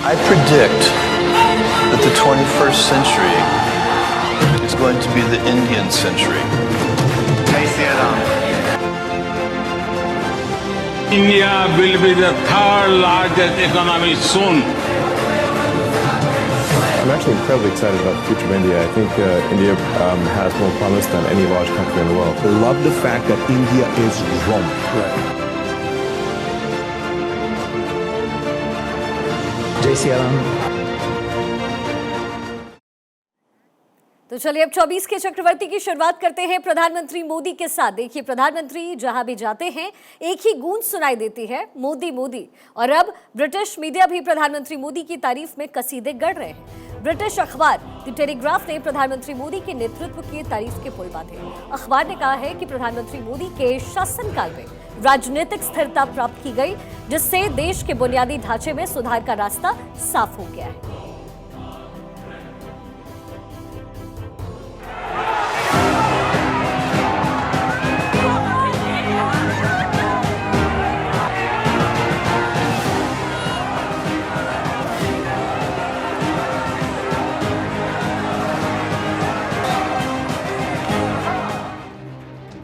I predict that the 21st century is going to be the Indian century. India will be the third largest economy soon. I'm actually incredibly excited about the future of India. I think India has more promise than any large country in the world. I love the fact that India is Rome. जय सिया राम। तो चलिए अब 24 के चक्रवर्ती की शुरुआत करते हैं प्रधानमंत्री मोदी के साथ। देखिए प्रधानमंत्री जहां भी जाते हैं एक ही गूंज सुनाई देती है, मोदी मोदी। और अब ब्रिटिश मीडिया भी प्रधानमंत्री मोदी की तारीफ में कसीदे गढ़ रहे हैं। ब्रिटिश अखबार द टेलीग्राफ ने प्रधानमंत्री मोदी के नेतृत्व की तारीफ के पुल बांधे। अखबार ने कहा है कि प्रधानमंत्री मोदी के शासनकाल में राजनीतिक स्थिरता प्राप्त की गई, जिससे देश के बुनियादी ढांचे में सुधार का रास्ता साफ हो गया है।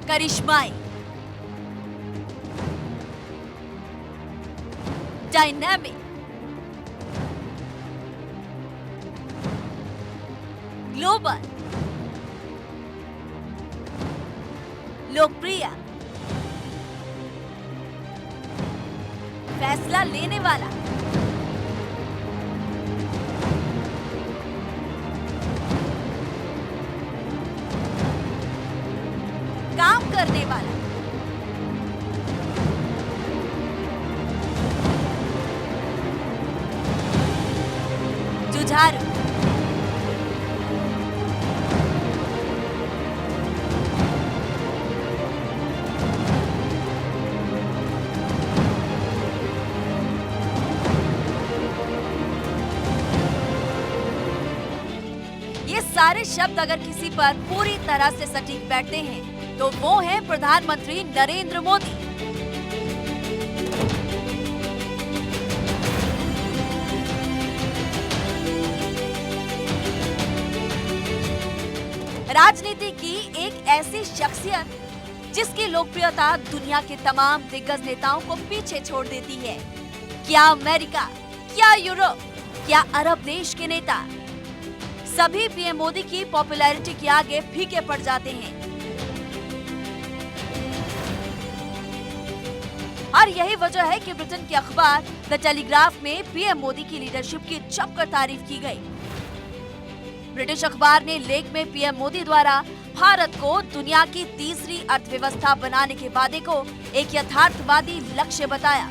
करिश्माई, डायनामिक, ग्लोबल, लोकप्रिय, फैसला लेने वाला, काम करने वाला, जुझारू, ये सारे शब्द अगर किसी पर पूरी तरह से सटीक बैठते हैं तो वो है प्रधानमंत्री नरेंद्र मोदी। राजनीति की एक ऐसी शख्सियत जिसकी लोकप्रियता दुनिया के तमाम दिग्गज नेताओं को पीछे छोड़ देती है। क्या अमेरिका, क्या यूरोप, क्या अरब देश के नेता, सभी पीएम मोदी की पॉपुलैरिटी के आगे फीके पड़ जाते हैं। और यही वजह है कि ब्रिटेन के अखबार द टेलीग्राफ में पीएम मोदी की लीडरशिप की जमकर तारीफ की गई। ब्रिटिश अखबार ने लेख में पीएम मोदी द्वारा भारत को दुनिया की तीसरी अर्थव्यवस्था बनाने के वादे को एक यथार्थवादी लक्ष्य बताया।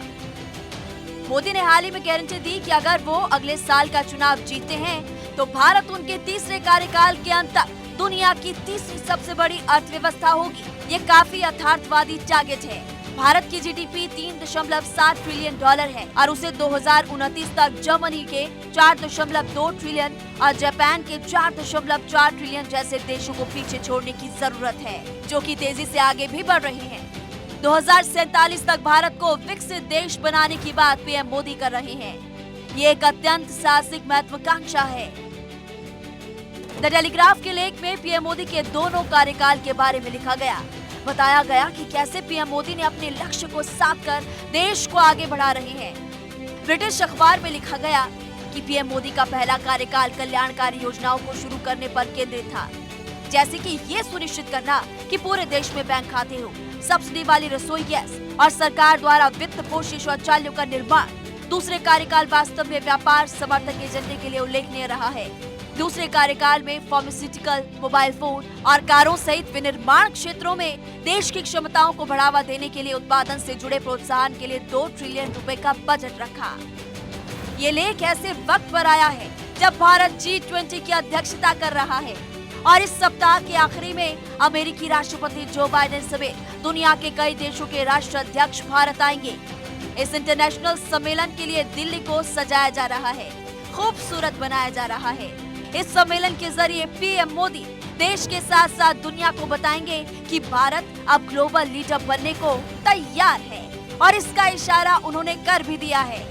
मोदी ने हाल ही में गारंटी दी कि अगर वो अगले साल का चुनाव जीतते हैं तो भारत उनके तीसरे कार्यकाल के अंत तक दुनिया की तीसरी सबसे बड़ी अर्थव्यवस्था होगी। ये काफी यथार्थवादी टारगेट है। भारत की जीडीपी $3.7 ट्रिलियन है और उसे 2029 तक जर्मनी के 4.2 ट्रिलियन और जापान के 4.4 ट्रिलियन जैसे देशों को पीछे छोड़ने की जरूरत है, जो कि तेजी से आगे भी बढ़ रहे हैं। 2047 तक भारत को विकसित देश बनाने की बात पीएम मोदी कर रहे हैं। ये एक अत्यंत साहसिक महत्वाकांक्षा है। द टेलीग्राफ के लेख में पीएम मोदी के दोनों कार्यकाल के बारे में लिखा गया। बताया गया कि कैसे पीएम मोदी ने अपने लक्ष्य को साध कर देश को आगे बढ़ा रहे हैं। ब्रिटिश अखबार में लिखा गया कि पीएम मोदी का पहला कार्यकाल कल्याणकारी योजनाओं को शुरू करने पर केंद्रित था, जैसे कि ये सुनिश्चित करना कि पूरे देश में बैंक खाते हो, सब्सिडी वाली रसोई गैस और सरकार द्वारा वित्त पोषित शौचालयों का निर्माण। दूसरे कार्यकाल वास्तव में व्यापार समर्थक एजेंडे के लिए उल्लेखनीय रहा है। दूसरे कार्यकाल में फार्मास्यूटिकल, मोबाइल फोन और कारों सहित विनिर्माण क्षेत्रों में देश की क्षमताओं को बढ़ावा देने के लिए उत्पादन से जुड़े प्रोत्साहन के लिए 2 ट्रिलियन रुपए का बजट रखा। ये लेख ऐसे वक्त पर आया है जब भारत G20 की अध्यक्षता कर रहा है और इस सप्ताह के आखिरी में अमेरिकी राष्ट्रपति जो बाइडेन समेत दुनिया के कई देशों के राष्ट्राध्यक्ष भारत आएंगे। इस इंटरनेशनल सम्मेलन के लिए दिल्ली को सजाया जा रहा है, खूबसूरत बनाया जा रहा है। इस सम्मेलन के जरिए पीएम मोदी देश के साथ साथ दुनिया को बताएंगे कि भारत अब ग्लोबल लीडर बनने को तैयार है और इसका इशारा उन्होंने कर भी दिया है।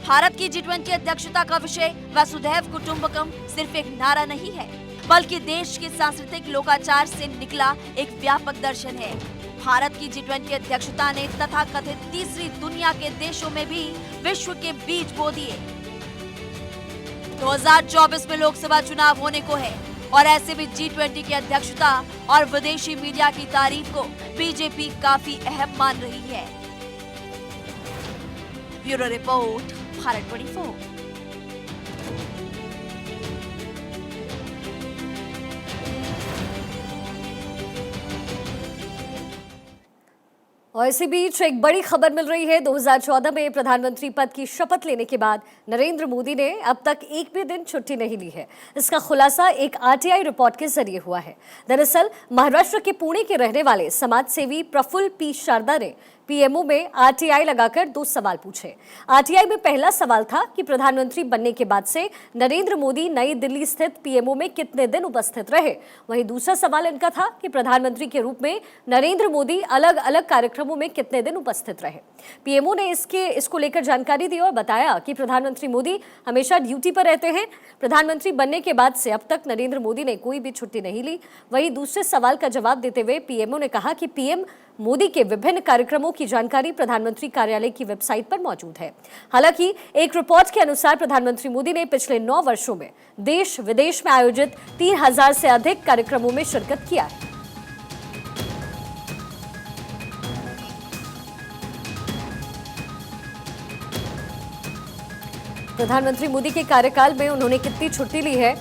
भारत की G20 अध्यक्षता का विषय वसुधैव कुटुंबकम सिर्फ एक नारा नहीं है, बल्कि देश के सांस्कृतिक लोकाचार से निकला एक व्यापक दर्शन है। भारत की G20 अध्यक्षता ने तथाकथित तीसरी दुनिया के देशों में भी विश्व के बीज बो दिए। 2024 में लोकसभा चुनाव होने को है और ऐसे में G20 की अध्यक्षता और विदेशी मीडिया की तारीफ को बीजेपी काफी अहम मान रही है। Bureau report, Bharat 24। और इसी बीच एक बड़ी खबर मिल रही है। 2014 में प्रधानमंत्री पद की शपथ लेने के बाद नरेंद्र मोदी ने अब तक एक भी दिन छुट्टी नहीं ली है। इसका खुलासा एक आरटीआई रिपोर्ट के जरिए हुआ है। दरअसल महाराष्ट्र के पुणे के रहने वाले समाज सेवी प्रफुल्ल पी शारदा ने पीएमओ में आरटीआई लगाकर 2 सवाल पूछे। आरटीआई में पहला सवाल था कि प्रधानमंत्री बनने के बाद से नरेंद्र मोदी नई दिल्ली स्थित पीएमओ में कितने दिन उपस्थित रहे। वहीं दूसरा सवाल इनका था कि प्रधानमंत्री के रूप में नरेंद्र मोदी अलग अलग कार्यक्रमों में कितने दिन उपस्थित रहे। पीएमओ ने इसको लेकर जानकारी दी और बताया कि प्रधानमंत्री मोदी हमेशा ड्यूटी पर रहते हैं। प्रधानमंत्री बनने के बाद से अब तक नरेंद्र मोदी ने कोई भी छुट्टी नहीं ली। वहीं दूसरे सवाल का जवाब देते हुए पीएमओ ने कहा कि पीएम मोदी के विभिन्न कार्यक्रमों की जानकारी प्रधानमंत्री कार्यालय की वेबसाइट पर मौजूद है। हालांकि एक रिपोर्ट के अनुसार प्रधानमंत्री मोदी ने पिछले 9 वर्षों में देश विदेश में आयोजित 3000 से अधिक कार्यक्रमों में शिरकत किया है। प्रधानमंत्री मोदी के कार्यकाल में उन्होंने कितनी छुट्टी ली है,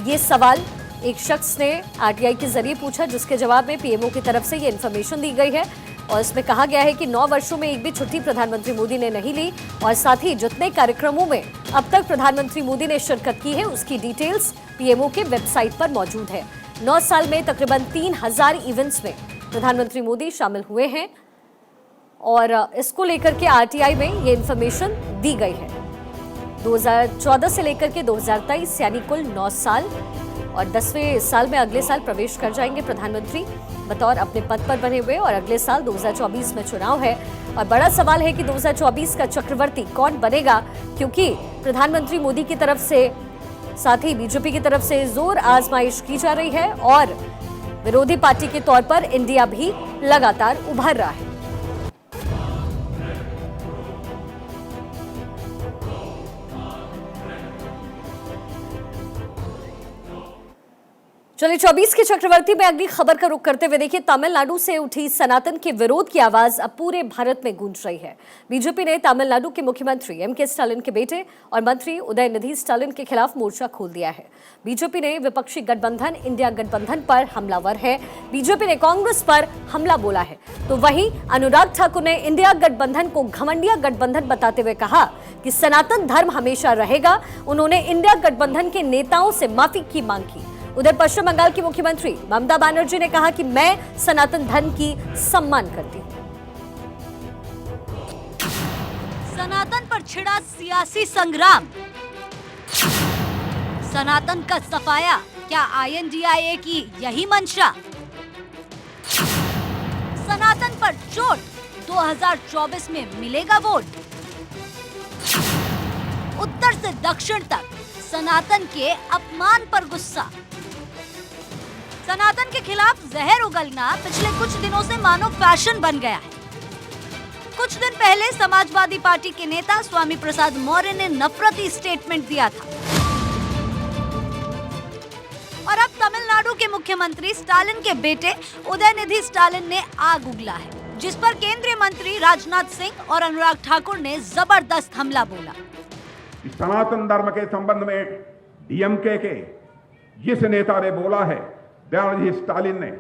ये सवाल एक शख्स ने आरटीआई के जरिए पूछा, जिसके जवाब में पीएमओ की तरफ से ये इन्फॉर्मेशन दी गई है और इसमें कहा गया है कि 9 वर्षों में एक भी छुट्टी प्रधानमंत्री मोदी ने नहीं ली और साथ ही जितने कार्यक्रमों में अब तक प्रधानमंत्री मोदी ने शिरकत की है उसकी डिटेल्स पीएमओ के वेबसाइट पर मौजूद है। 9 साल में तकरीबन 3000 इवेंट्स में प्रधानमंत्री मोदी शामिल हुए हैं और इसको लेकर के आरटीआई में ये इन्फॉर्मेशन दी गई है। 2014 से लेकर के 2023 यानी कुल 9 साल और 10वें साल में अगले साल प्रवेश कर जाएंगे प्रधानमंत्री बतौर अपने पद पर बने हुए और अगले साल 2024 में चुनाव है और बड़ा सवाल है कि 2024 का चक्रवर्ती कौन बनेगा, क्योंकि प्रधानमंत्री मोदी की तरफ से साथ ही बीजेपी की तरफ से जोर आजमाइश की जा रही है और विरोधी पार्टी के तौर पर इंडिया भी लगातार उभर रहा है। चलिए 24 के चक्रवर्ती में अगली खबर का रुख करते हुए देखिए, तमिलनाडु से उठी सनातन के विरोध की आवाज अब पूरे भारत में गूंज रही है। बीजेपी ने तमिलनाडु के मुख्यमंत्री एमके स्टालिन के बेटे और मंत्री उदयनिधि स्टालिन के खिलाफ मोर्चा खोल दिया है। बीजेपी ने विपक्षी गठबंधन इंडिया गठबंधन पर हमलावर है। बीजेपी ने कांग्रेस पर हमला बोला है, तो वहीं अनुराग ठाकुर ने इंडिया गठबंधन को घमंडिया गठबंधन बताते हुए कहा कि सनातन धर्म हमेशा रहेगा। उन्होंने इंडिया गठबंधन के नेताओं से माफी की मांग की। उधर पश्चिम बंगाल की मुख्यमंत्री ममता बनर्जी ने कहा कि मैं सनातन धर्म की सम्मान करती हूं। सनातन पर छिड़ा सियासी संग्राम, सनातन का सफाया, क्या INDIA की यही मंशा? सनातन पर चोट, 2024 में मिलेगा वोट। उत्तर से दक्षिण तक सनातन के अपमान पर गुस्सा। सनातन के खिलाफ जहर उगलना पिछले कुछ दिनों से मानो फैशन बन गया है। कुछ दिन पहले समाजवादी पार्टी के नेता स्वामी प्रसाद मौर्य ने नफरती स्टेटमेंट दिया था और अब तमिलनाडु के मुख्यमंत्री स्टालिन के बेटे उदयनिधि स्टालिन ने आग उगला है, जिस पर केंद्रीय मंत्री राजनाथ सिंह और अनुराग ठाकुर ने जबरदस्त हमला बोला। सनातन धर्म के संबंध में डीएमके के जिस नेता ने बोला है, उदयनिधि स्टालिन ने,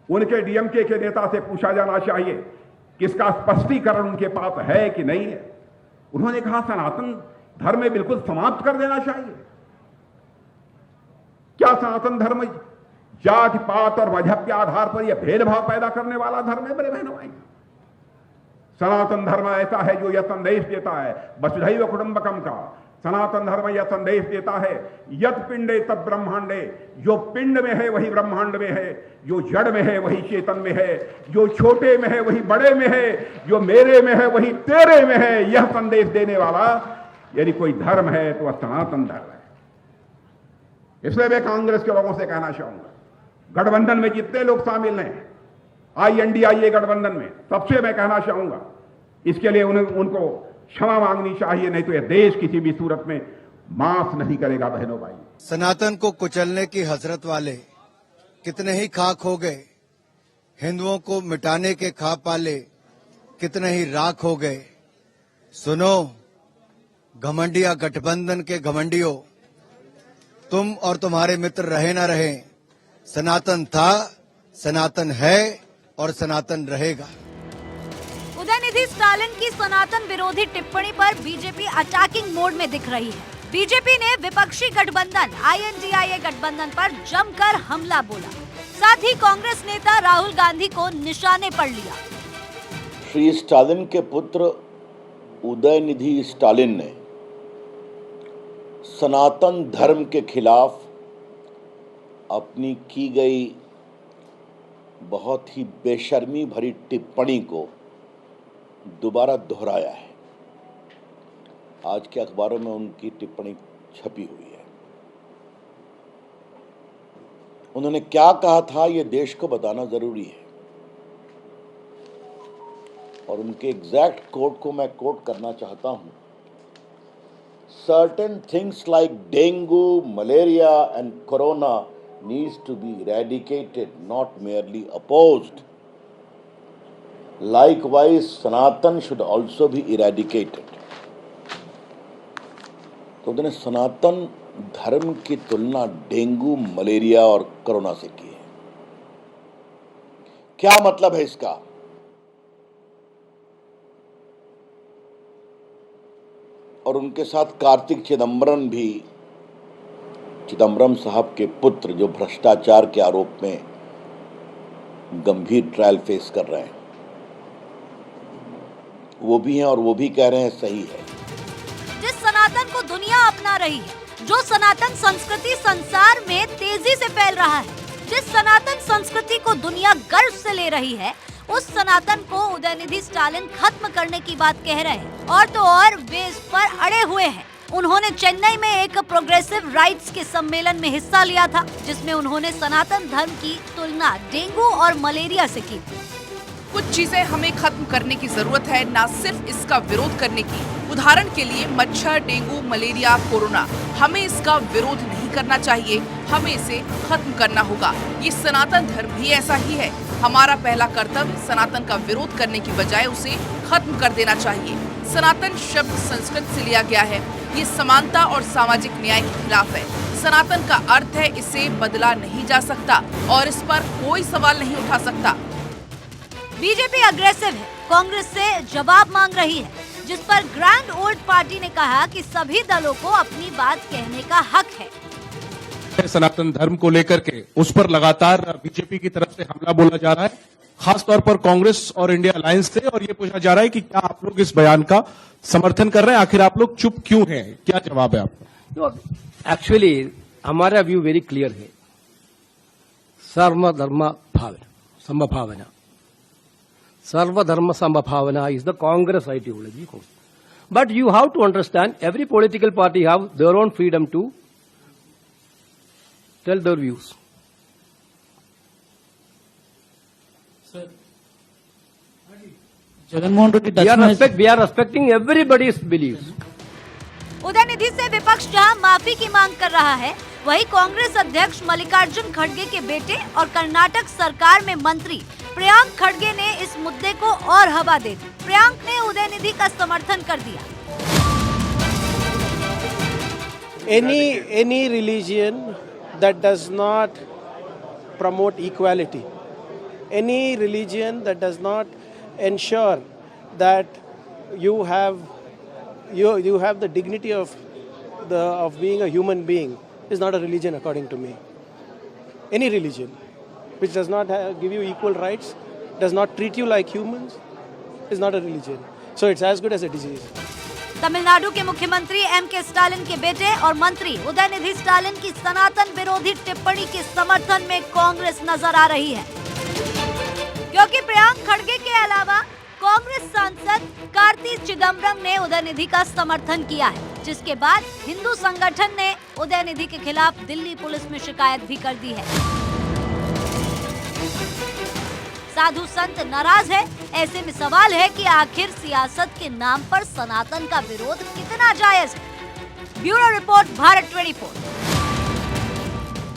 उनके डीएमके के नेता से पूछा जाना चाहिए कि इसका स्पष्टीकरण उनके पास है कि नहीं है। उन्होंने कहा सनातन धर्म में बिल्कुल समाप्त कर देना चाहिए। क्या सनातन धर्म जाति पात और मजहब के आधार पर यह भेदभाव पैदा करने वाला धर्म है? मेरे बहनों भाई, सनातन धर्म ऐसा है जो यह संदेश देता है वसुधैव कुटुंबकम का। सनातन धर्म यह संदेश देता है यत पिंडे तद ब्रह्मांडे, जो पिंड में है वही ब्रह्मांड में है, जो जड़ में है वही चेतन में है, जो छोटे में है वही बड़े में है, जो मेरे में है वही तेरे में है। यह संदेश देने वाला यदि कोई धर्म है तो वह सनातन धर्म है। इसलिए मैं कांग्रेस के लोगों से कहना चाहूंगा, गठबंधन में जितने लोग शामिल हैं, INDIA गठबंधन में, सबसे मैं कहना चाहूंगा इसके लिए उनको क्षमा मांगनी चाहिए, नहीं तो यह देश किसी भी सूरत में माफ नहीं करेगा। बहनों भाई, सनातन को कुचलने की हसरत वाले कितने ही खाक हो गए, हिंदुओं को मिटाने के खा पाले कितने ही राख हो गए। सुनो घमंडिया गठबंधन के घमंडियों, तुम और तुम्हारे मित्र रहे ना रहे, सनातन था, सनातन है और सनातन रहेगा। उदयनिधि स्टालिन की सनातन विरोधी टिप्पणी पर बीजेपी अटैकिंग मोड में दिख रही है। बीजेपी ने विपक्षी गठबंधन INDIA गठबंधन पर जमकर हमला बोला, साथ ही कांग्रेस नेता राहुल गांधी को निशाने पर लिया। श्री स्टालिन के पुत्र उदयनिधि स्टालिन ने सनातन धर्म के खिलाफ अपनी की गई बहुत ही बेशर्मी भरी टिप्पणी को दोबारा दोहराया है। आज के अखबारों में उनकी टिप्पणी छपी हुई है। उन्होंने क्या कहा था ये देश को बताना जरूरी है, और उनके एग्जैक्ट कोट को मैं कोट करना चाहता हूं। Certain things like dengue, malaria and corona needs to be eradicated, not merely opposed. Likewise, Sanatan should also be eradicated. तो उन्होंने सनातन धर्म की तुलना डेंगू, मलेरिया और कोरोना से की है। क्या मतलब है इसका? और उनके साथ कार्तिक चिदम्बरम साहब के पुत्र, जो भ्रष्टाचार के आरोप में गंभीर ट्रायल फेस कर रहे हैं, वो भी हैं और वो भी कह रहे हैं सही है। जिस सनातन को दुनिया अपना रही है, जो सनातन संस्कृति संसार में तेजी से फैल रहा है, जिस सनातन संस्कृति को दुनिया गर्व से ले रही है, उस सनातन को उदयनिधि स्टालिन खत्म करने की बात कह रहे हैं। और तो और वे इस पर अड़े हुए हैं। उन्होंने चेन्नई में एक प्रोग्रेसिव राइट्स के सम्मेलन में हिस्सा लिया था, जिसमें उन्होंने सनातन धर्म की तुलना डेंगू और मलेरिया से की। कुछ चीजें हमें खत्म करने की जरूरत है, ना सिर्फ इसका विरोध करने की। उदाहरण के लिए मच्छर, डेंगू, मलेरिया, कोरोना, हमें इसका विरोध नहीं करना चाहिए, हमें इसे खत्म करना होगा। ये सनातन धर्म भी ऐसा ही है। हमारा पहला कर्तव्य सनातन का विरोध करने की बजाय उसे खत्म कर देना चाहिए। सनातन शब्द संस्कृत से लिया गया है। ये समानता और सामाजिक न्याय के खिलाफ है। सनातन का अर्थ है इसे बदला नहीं जा सकता और इस पर कोई सवाल नहीं उठा सकता। बीजेपी अग्रेसिव है, कांग्रेस से जवाब मांग रही है, जिस पर ग्रैंड ओल्ड पार्टी ने कहा कि सभी दलों को अपनी बात कहने का हक है। सनातन धर्म को लेकर के उस पर लगातार बीजेपी की तरफ से हमला बोला जा रहा है, खासतौर पर कांग्रेस और इंडिया अलायंस से, और ये पूछा जा रहा है कि क्या आप लोग इस बयान का समर्थन कर रहे हैं? आखिर आप लोग चुप क्यों हैं? क्या जवाब है आपका? एक्चुअली हमारा व्यू वेरी क्लियर है। सर्वधर्म समभावना, सर्वधर्म समभावना is the Congress ideology. But you have to understand, every political party have their own freedom to tell their views. Sir, Jagannath Reddy, we are respecting everybody's beliefs. Udhayanidhi से विपक्ष जहां माफी की मांग कर रहा है, वहीं कांग्रेस अध्यक्ष मल्लिकार्जुन खड़गे के बेटे और कर्नाटक सरकार में मंत्री प्रियांक खड़गे ने इस मुद्दे को और हवा दे दी। प्रियांक ने उदयनिधि का समर्थन कर दिया। Any religion that does not promote equality, any religion that does not ensure that you have the dignity of being a human being is not a religion, according to me. Any religion which does not give you equal rights, does not treat you like humans, is not a religion. So it's as good as a disease. Tamil Nadu के मुख्यमंत्री M.K. Stalin के बेटे और मंत्री उदयनिधि स्टालिन की सनातन विरोधी टिप्पणी के समर्थन में कांग्रेस नजर आ रही है, क्योंकि प्रियांक खड़गे के अलावा कांग्रेस सांसद कार्ति चिदम्बरम ने उदयनिधि का समर्थन किया है। जिसके बाद हिंदू संगठन ने उदयनिधि के खिलाफ दिल्ली पुलिस में शिकायत भी कर दी है। साधु संत नाराज है। ऐसे में सवाल है कि आखिर सियासत के नाम पर सनातन का विरोध कितना जायज है। Bureau report, Bharat 24।